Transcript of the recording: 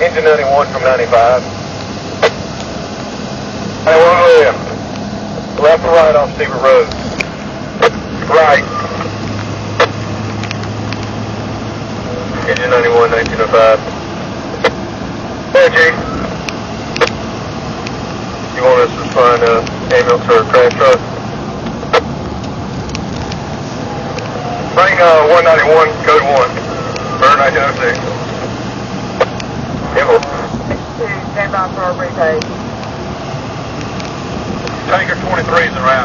Engine 91 from 95. 91 left. Left or right off Stevens Road? Right. Engine 91, 1905. Hey, Chief. You want us to find an ambulance or a crash truck? Bring 191, code 1, for 1906. Info. Stand by for a repay. Tanker 23 is around.